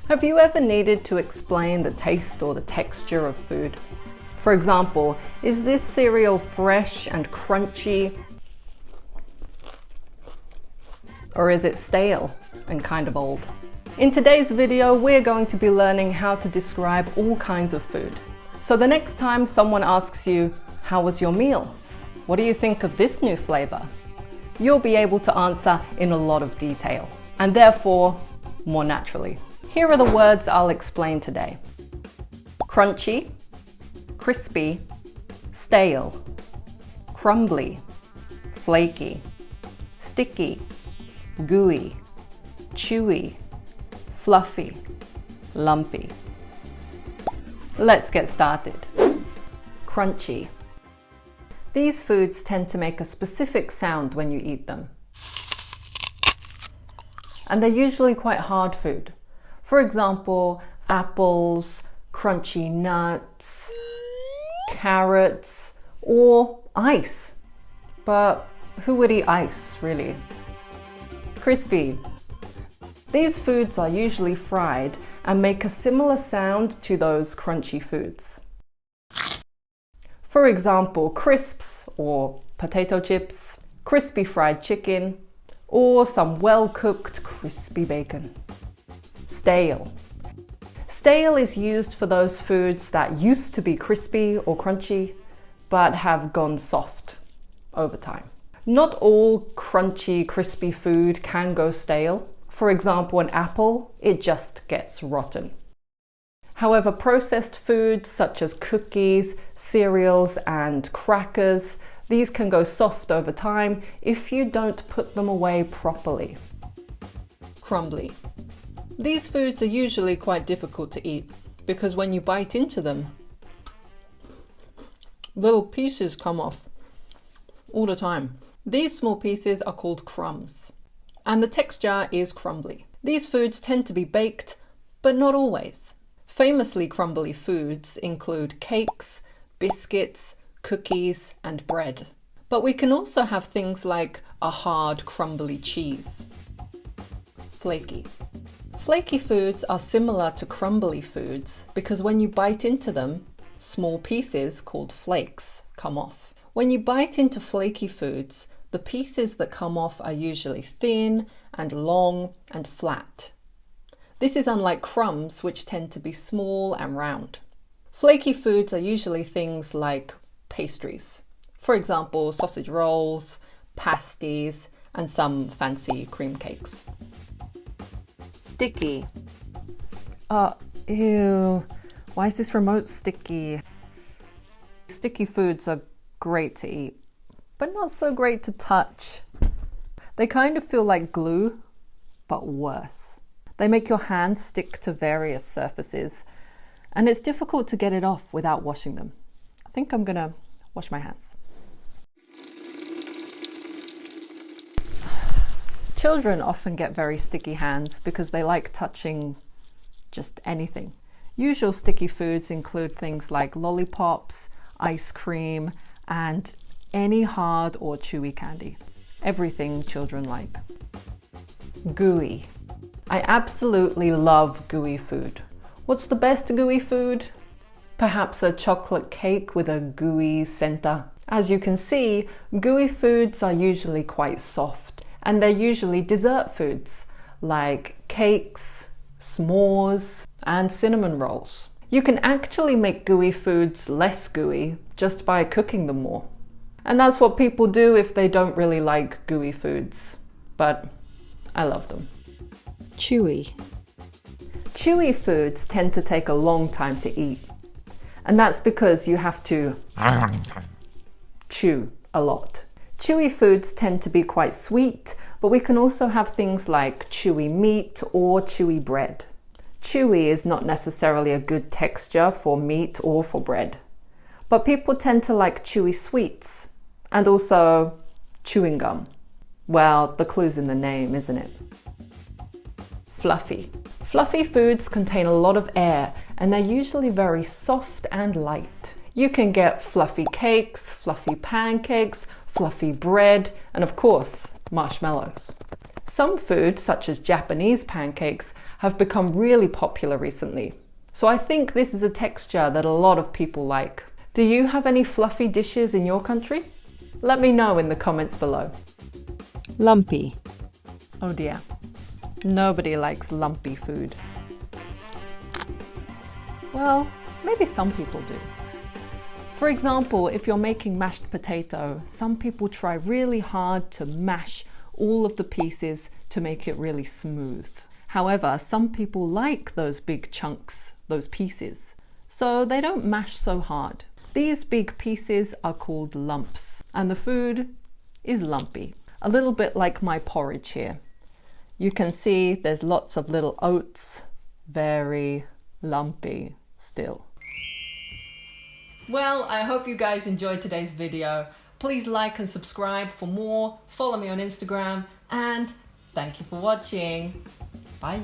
Have you ever needed to explain the taste or the texture of food? For example, is this cereal fresh and crunchy? Or is it stale and kind of old? In today's video, we're going to be learning how to describe all kinds of food. So the next time someone asks you, "How was your meal? What do you think of this new flavor?" You'll be able to answer in a lot of detail, and therefore more naturally. Here are the words I'll explain today. Crunchy, crispy, stale, crumbly, flaky, sticky, gooey, chewy, fluffy, lumpy. Let's get started. Crunchy. These foods tend to make a specific sound when you eat them. And they're usually quite hard food. For example, apples, crunchy nuts, carrots, or ice. But who would eat ice, really? Crispy. These foods are usually fried and make a similar sound to those crunchy foods. For example, crisps or potato chips, crispy fried chicken, or some well-cooked crispy bacon. Stale. Stale is used for those foods that used to be crispy or crunchy, but have gone soft over time. Not all crunchy, crispy food can go stale. For example, an apple, it just gets rotten. However, processed foods such as cookies, cereals, and crackers, these can go soft over time if you don't put them away properly. Crumbly. These foods are usually quite difficult to eat because when you bite into them, little pieces come off all the time. These small pieces are called crumbs, and the texture is crumbly. These foods tend to be baked, but not always. Famously crumbly foods include cakes, biscuits, cookies, and bread. But we can also have things like a hard, crumbly cheese. Flaky. Flaky foods are similar to crumbly foods because when you bite into them, small pieces called flakes come off. When you bite into flaky foods, the pieces that come off are usually thin and long and flat. This is unlike crumbs, which tend to be small and round. Flaky foods are usually things like pastries. For example, sausage rolls, pasties, and some fancy cream cakes. Sticky. Ew. Why is this remote sticky? Sticky foods are great to eat, but not so great to touch. They kind of feel like glue, but worse. They make your hands stick to various surfaces, and it's difficult to get it off without washing them. I think I'm gonna wash my hands. Children often get very sticky hands because they like touching just anything. Usual sticky foods include things like lollipops, ice cream, and any hard or chewy candy. Everything children like. Gooey. I absolutely love gooey food. What's the best gooey food? Perhaps a chocolate cake with a gooey center. As you can see, gooey foods are usually quite soft, and they're usually dessert foods like cakes, s'mores, and cinnamon rolls. You can actually make gooey foods less gooey just by cooking them more. And that's what people do if they don't really like gooey foods. But I love them. Chewy. Chewy foods tend to take a long time to eat. And that's because you have to chew a lot. Chewy foods tend to be quite sweet, but we can also have things like chewy meat or chewy bread. Chewy is not necessarily a good texture for meat or for bread. But people tend to like chewy sweets and also chewing gum. Well, the clue's in the name, isn't it? Fluffy. Fluffy foods contain a lot of air and they're usually very soft and light. You can get fluffy cakes, fluffy pancakes, fluffy bread, and of course, marshmallows. Some foods, such as Japanese pancakes, have become really popular recently. So I think this is a texture that a lot of people like. Do you have any fluffy dishes in your country? Let me know in the comments below. Lumpy. Oh dear, nobody likes lumpy food. Well, maybe some people do. For example, if you're making mashed potato, some people try really hard to mash all of the pieces to make it really smooth. However, some people like those big chunks, those pieces, so they don't mash so hard. These big pieces are called lumps, and the food is lumpy. A little bit like my porridge here. You can see there's lots of little oats, very lumpy still. Well, I hope you guys enjoyed today's video. Please like and subscribe for more, follow me on Instagram, and thank you for watching. Bye.